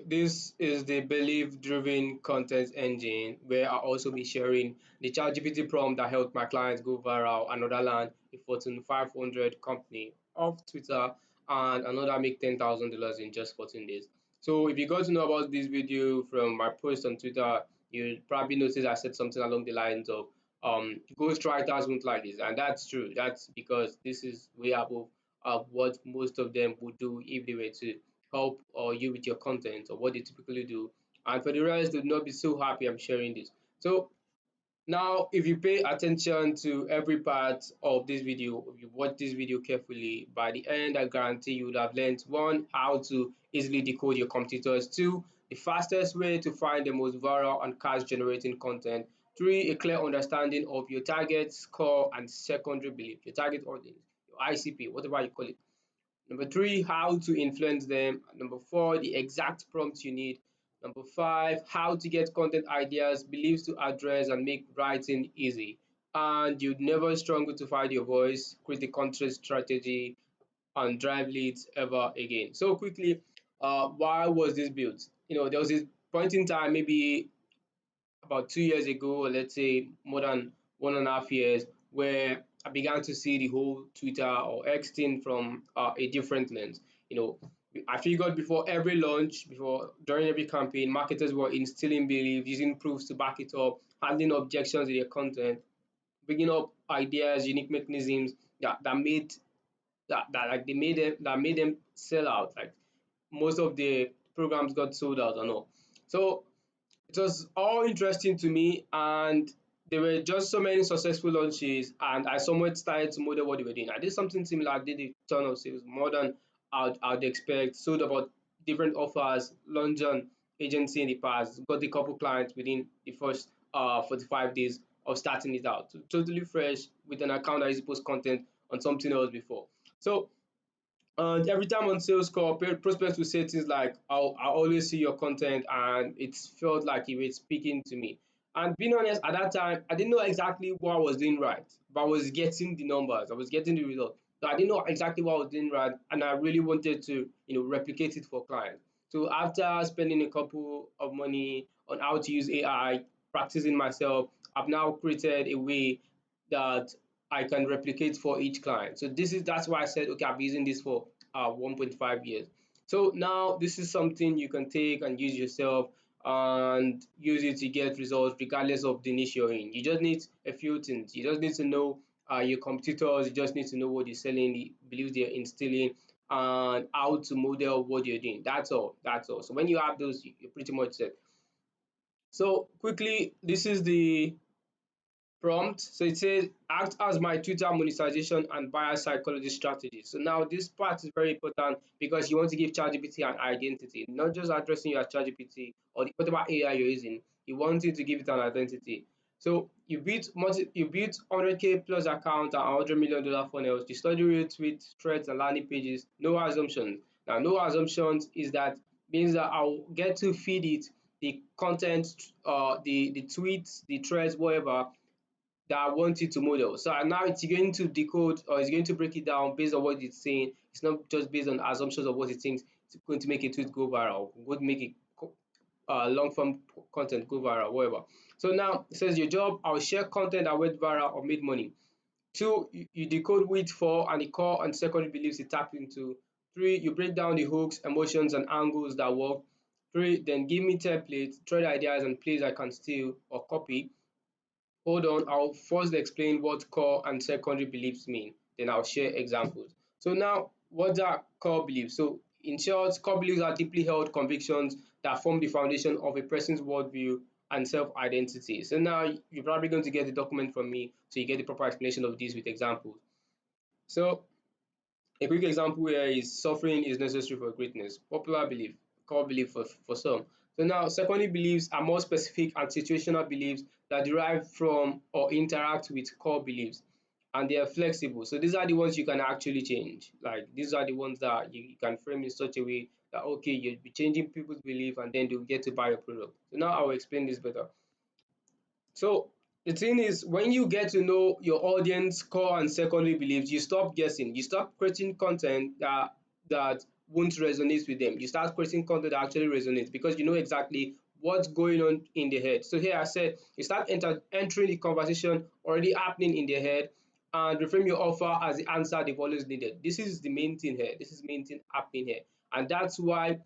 This is the belief-driven content engine where I also be sharing the ChatGPT prompt that helped my clients go viral, another land a Fortune 500 company off Twitter, and another make $10,000 in just 14 days. So if you got to know about this video from my post on Twitter, you probably noticed I said something along the lines of ghostwriters won't like this, and that's true. That's because this is way above what most of them would do if they were to help or you with your content or what they typically do. And for the rest, they would not be so happy I'm sharing this. So now, if you pay attention to every part of this video, if you watch this video carefully, by the end, I guarantee you would have learned one, how to easily decode your competitors, two, the fastest way to find the most viral and cash generating content, three, a clear understanding of your target, score, and secondary belief, your target audience, your ICP, whatever you call it. Number three, how to influence them. Number four, the exact prompts you need. Number five, how to get content ideas, beliefs to address and make writing easy. And you'd never struggle to find your voice, create a content strategy, and drive leads ever again. So quickly, why was this built? There was this point in time, maybe about 2 years ago, or let's say more than 1.5 years, where I began to see the whole Twitter or X thing from a different lens. You know, I figured before every launch, before during every campaign, marketers were instilling belief, using proofs to back it up, handling objections to their content, bringing up ideas, unique mechanisms that made that like they made them that made them sell out. Like most of the programs got sold out and all. So it was all interesting to me, and there were just so many successful launches, and I somewhat started to model what they were doing. I did something similar. I did a ton of sales, more than I'd expect. Sold about different offers, launched an agency in the past, got a couple clients within the first 45 days of starting it out. So totally fresh with an account that used to post content on something else before. So and every time on sales call, prospects will say things like, I always see your content, and it felt like he was speaking to me. And being honest, at that time, I didn't know exactly what I was doing right, but I was getting the numbers, I was getting the result. So I didn't know exactly what I was doing right, and I really wanted to, replicate it for clients. So after spending a couple of money on how to use AI, practicing myself, I've now created a way that I can replicate for each client. So that's why I said, okay, I've been using this for 1.5 years. So now this is something you can take and use yourself and use it to get results regardless of the niche you're in. You just need a few things. You just need to know your competitors. You just need to know what they're selling, the beliefs they're instilling, and how to model what you're doing. That's all. That's all. So when you have those, you're pretty much set. So quickly, this is the prompt. So it says, act as my Twitter monetization and buyer psychology strategy. So now this part is very important because you want to give ChatGPT an identity, not just addressing your ChatGPT or whatever AI you're using. You want it to give it an identity. So you built 100K plus account and $100 million funnels. You study retweet, threads, and landing pages. No assumptions. Now, no assumptions is that means that I'll get to feed it the content, the tweets, the threads, whatever that I want it to model. So now it's going to decode or it's going to break it down based on what it's saying. It's not just based on assumptions of what it thinks. It's going to make a tweet go viral, going to make it long form content go viral, whatever. So now it says your job, I'll share content that went viral or made money. Two, you decode which for and the core and secondary beliefs it tap into. Three, you break down the hooks, emotions, and angles that work. Three, then give me templates, thread ideas, and plays I can steal or copy. Hold on, I'll first explain what core and secondary beliefs mean, then I'll share examples. So now, what are core beliefs? So in short, core beliefs are deeply held convictions that form the foundation of a person's worldview and self-identity. So now you're probably going to get the document from me, so you get the proper explanation of this with examples. So a quick example here is suffering is necessary for greatness. Popular belief, core belief for some. So now, secondary beliefs are more specific and situational beliefs that derive from or interact with core beliefs, and they are flexible. So these are the ones you can actually change. Like these are the ones that you can frame in such a way that okay, you'll be changing people's belief and then they'll get to buy your product. So now I'll explain this better. So the thing is, when you get to know your audience core and secondary beliefs, you stop guessing. You stop creating content that won't resonate with them. You start creating content that actually resonates because you know exactly what's going on in the head. So here I said you start entering the conversation already happening in their head and reframe your offer as the answer they've always needed. This is the main thing here. This is the main thing happening here. And that's why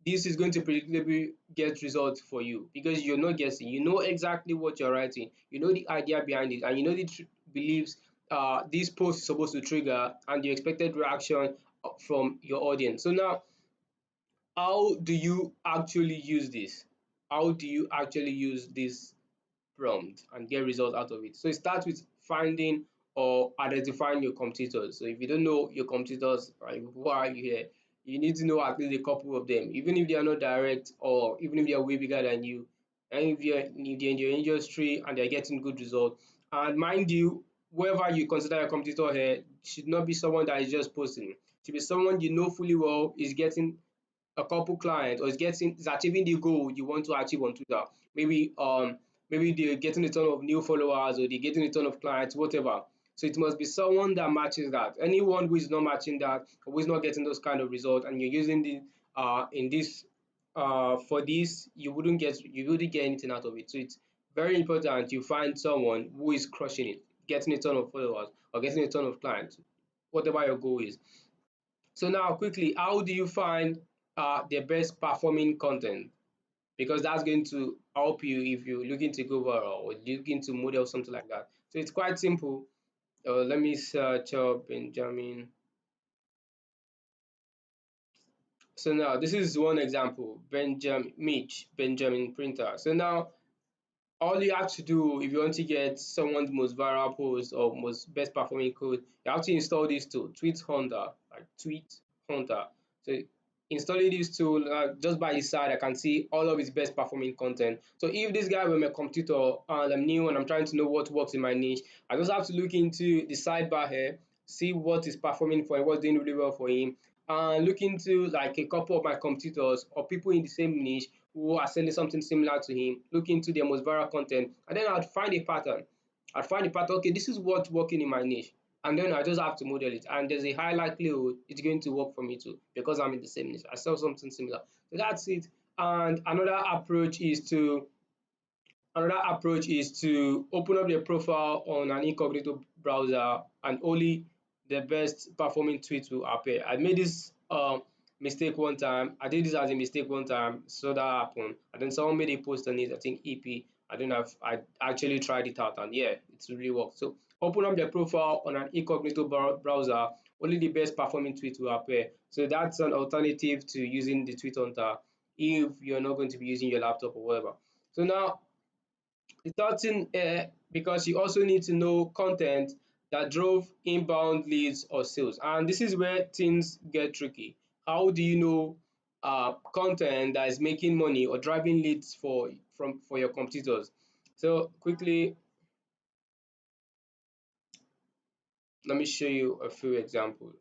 this is going to predictably get results for you because you're not guessing. You know exactly what you're writing. You know the idea behind it, and you know the beliefs this post is supposed to trigger and the expected reaction from your audience. So now, how do you actually use this? How do you actually use this prompt and get results out of it? So it starts with finding or identifying your competitors. So if you don't know your competitors, right, who are you here? You need to know at least a couple of them, even if they are not direct or even if they are way bigger than you, and if they're in your industry and they're getting good results. And mind you, whoever you consider your competitor here should not be someone that is just posting. It should be someone you know fully well is getting a couple clients or is achieving the goal you want to achieve on Twitter. Maybe maybe they're getting a ton of new followers or they're getting a ton of clients, whatever. So it must be someone that matches that. Anyone who is not matching that or who is not getting those kind of results and you're using the in this for this, you wouldn't get anything out of it. So it's very important you find someone who is crushing it, getting a ton of followers or getting a ton of clients, whatever your goal is. So now quickly, how do you find the best performing content? Because that's going to help you if you're looking to go viral or looking to model something like that. So it's quite simple. Let me search up Benjamin. So now this is one example, Benjamin printer. So now all you have to do if you want to get someone's most viral post or most best performing code, you have to install this tool, Tweet Hunter, like Tweet Hunter. So installing this tool, just by his side, I can see all of his best performing content. So if this guy were my computer and I'm new and I'm trying to know what works in my niche, I just have to look into the sidebar here, see what is performing for him, what's doing really well for him, and look into like a couple of my competitors or people in the same niche who are selling something similar to him, look into their most viral content, and then I'd find a pattern. I'd find a pattern, okay, this is what's working in my niche. And then I just have to model it. And there's a high likelihood it's going to work for me too because I'm in the same niche. I sell something similar. So that's it. And another approach is to open up your profile on an incognito browser and only the best performing tweets will appear. I made this mistake one time. I did this as a mistake one time, so that happened. And then someone made a post on it, I think EP. I don't know if I actually tried it out and yeah, it's really worked. So open up your profile on an incognito browser, only the best performing tweets will appear. So that's an alternative to using the tweet hunter if you're not going to be using your laptop or whatever. So now the third thing, because you also need to know content that drove inbound leads or sales. And this is where things get tricky. How do you know content that is making money or driving leads for your competitors? So quickly, let me show you a few examples.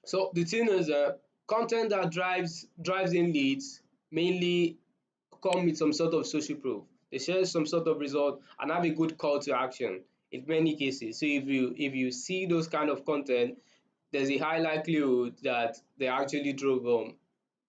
So the thing is, content that drives in leads mainly come with some sort of social proof. They share some sort of result and have a good call to action in many cases. So if you see those kind of content, there's a high likelihood that they actually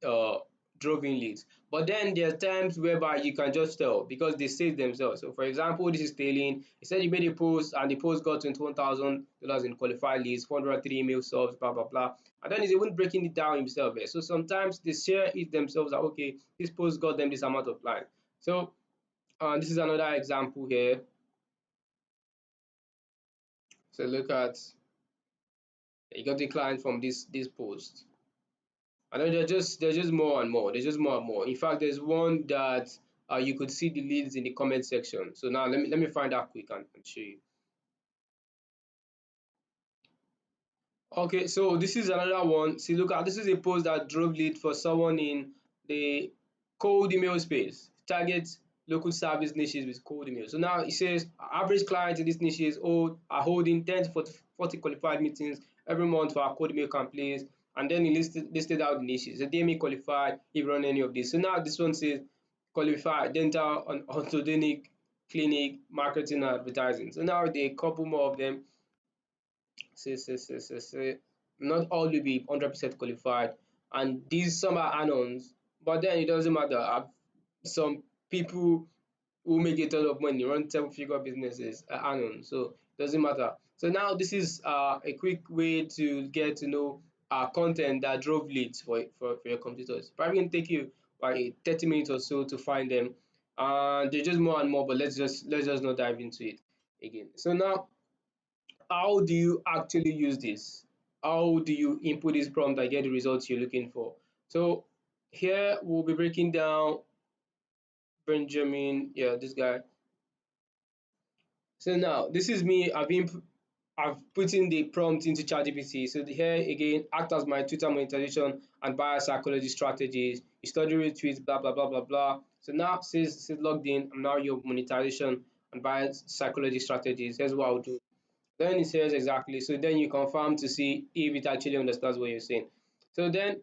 uh, drove in leads. But then there are times whereby you can just tell because they say it themselves. So for example, this is Talin. He said he made a post and the post got $21,000 in qualified leads, 403 email subs, blah blah blah. And then he's even breaking it down himself. So sometimes they share it themselves that okay, this post got them this amount of clients. So this is another example here. So look at you got the client from this post. And then there's just more and more. There's just more and more. In fact, there's one that you could see the leads in the comment section. So now let me find out quick and show you. Okay, so this is another one. See, look at this is a post that drove lead for someone in the cold email space. Target local service niches with cold email. So now it says average clients in these niches are holding 10 to 40 qualified meetings every month for our cold email campaigns. And then he listed out the niches. The DME qualified, if you run any of this. So now this one says qualified dental and orthodontic clinic marketing and advertising. So now there are a couple more of them say, not all will be 100% qualified, and these some are add-ons, but then it doesn't matter. Some people who make a ton of money run seven-figure businesses add-on, so it doesn't matter. So now this is a quick way to get to know content that drove leads for your competitors. Probably gonna take you like 30 minutes or so to find them, and there's just more and more, but let's just not dive into it again. So now, how do you actually use this? How do you input this prompt and get the results you're looking for? So here we'll be breaking down Benjamin, yeah, this guy. So now this is me. I've put in the prompt into ChatGPT. So here again, act as my Twitter monetization and buyer psychology strategies. You study retweets, blah blah blah blah blah. So now since logged in, I'm now your monetization and buyer psychology strategies. Here's what I'll do. Then it says exactly. So then you confirm to see if it actually understands what you're saying. So then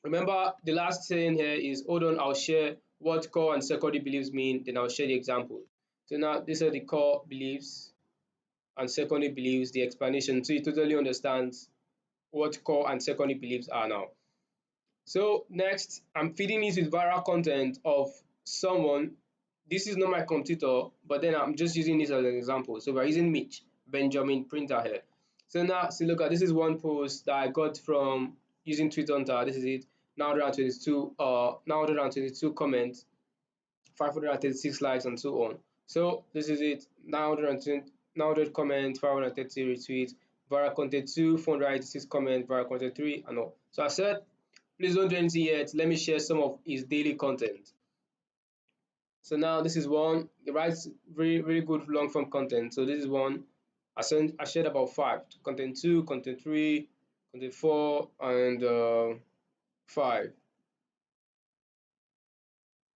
remember the last thing here is, hold on, I'll share what core and secondary beliefs mean, then I'll share the example. So now these are the core beliefs and secondary beliefs, the explanation, so you totally understands what core and secondary beliefs are now. So next, I'm feeding it with viral content of someone. This is not my competitor, but then I'm just using this as an example. So we're using Mitch Benjamin printer here. So now, see, look at this is one post that I got from using TweetHunter. This is it. Now 122 comments, 536 likes, and so on. So this is it. Now 100 comments, 530 retweets, viral content 2, 486 comments, viral content 3, and all. So I said, please don't do anything yet. Let me share some of his daily content. So now this is one. He writes very good long form content. So this is one. I shared about 5. Content 2, content 3, content 4, and 5.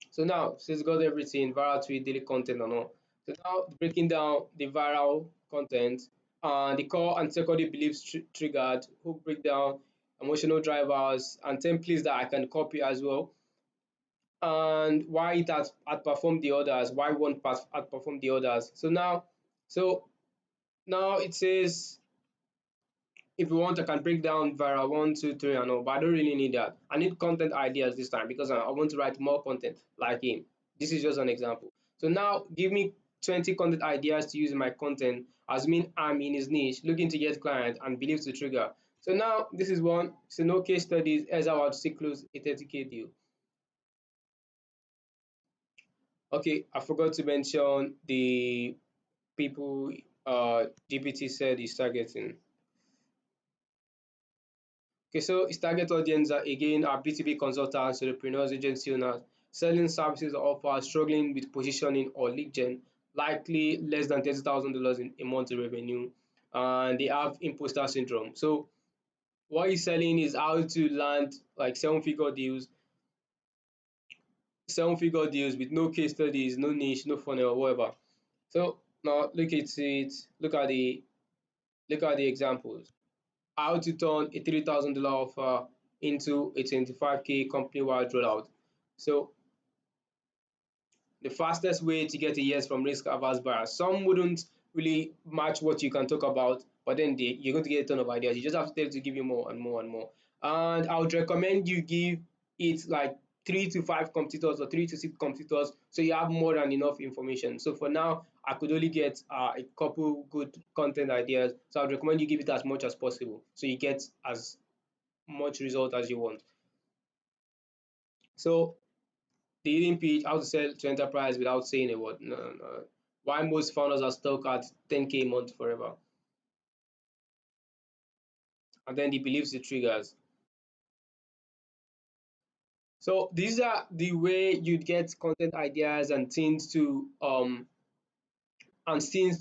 So now she's got everything, viral tweet, daily content and all. So now breaking down the viral content and the core and secondary beliefs triggered, hook breakdown, emotional drivers, and templates that I can copy as well, and why it has outperformed the others, why one part outperformed the others. So now it says, if you want, I can break down viral one, two, three, and all, but I don't really need that. I need content ideas this time because I want to write more content like him. This is just an example. So now give me 20 content ideas to use in my content, as mean I'm in his niche, looking to get client and beliefs to trigger. So now this is one. So no case studies, as I would say close a 30K deal. Okay, I forgot to mention the people GPT said is targeting. Okay, so its target audience are again are B2B consultants, entrepreneurs, agency owners, selling services or offers, struggling with positioning or lead gen, likely less than $30,000 in a month revenue, and they have imposter syndrome. So what he's selling is how to land like seven-figure deals with no case studies, no niche, no funnel, or whatever. So now look at it, look at the examples. How to turn a $3,000 offer into a 25K company-wide rollout. So the fastest way to get a yes from risk-averse buyers. Some wouldn't really match what you can talk about, but then you're going to get a ton of ideas. You just have to tell it to give you more and more and more. And I would recommend you give it like 3 to 5 competitors or 3 to 6 competitors, so you have more than enough information. So for now, I could only get a couple good content ideas. So I would recommend you give it as much as possible, so you get as much result as you want. So the hidden pitch, how to sell to enterprise without saying a word. No, no. Why most founders are stuck at 10K a month forever. And then the beliefs, the triggers. So these are the way you'd get content ideas and things to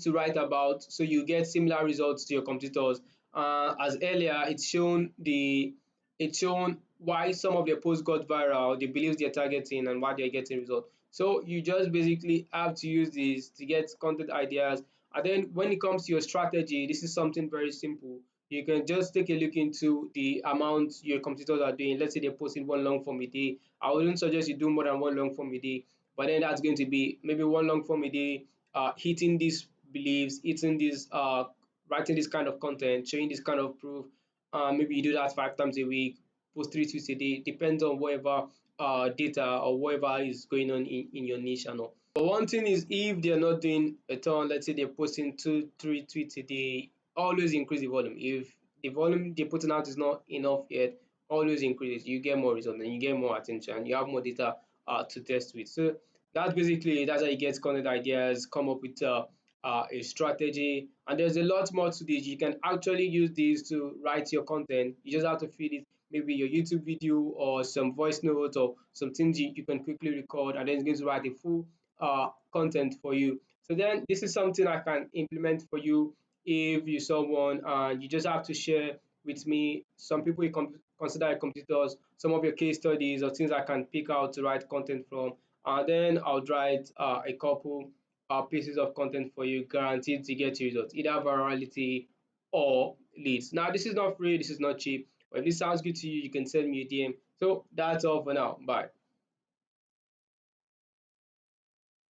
write about, so you get similar results to your competitors. As earlier, it's shown why some of their posts got viral, the beliefs they're targeting, and why they're getting results. So you just basically have to use this to get content ideas. And then when it comes to your strategy, this is something very simple. You can just take a look into the amount your competitors are doing. Let's say they're posting one long form a day. I wouldn't suggest you do more than one long form a day, but then that's going to be maybe one long form a day, hitting these beliefs, hitting these writing this kind of content, showing this kind of proof. Maybe you do that 5 times a week, post 3 tweets a day, depends on whatever data or whatever is going on in your niche and all. But one thing is, if they're not doing a ton, let's say they're posting 2 3 tweets a day, always increase the volume. If the volume they're putting out is not enough yet, always increase it. You get more results and you get more attention. You have more data to test with. So that's how you get content ideas, come up with a strategy, and there's a lot more to this. You can actually use this to write your content. You just have to feed it maybe your YouTube video or some voice notes or some things you can quickly record, and then it's going to write a full content for you. So then this is something I can implement for you if you're someone and you just have to share with me some people you consider competitors, some of your case studies or things I can pick out to write content from, and then I'll write a couple pieces of content for you, guaranteed to get you results, either virality or leads. Now, this is not free, this is not cheap, but if this sounds good to you, you can send me a DM. So that's all for now. Bye.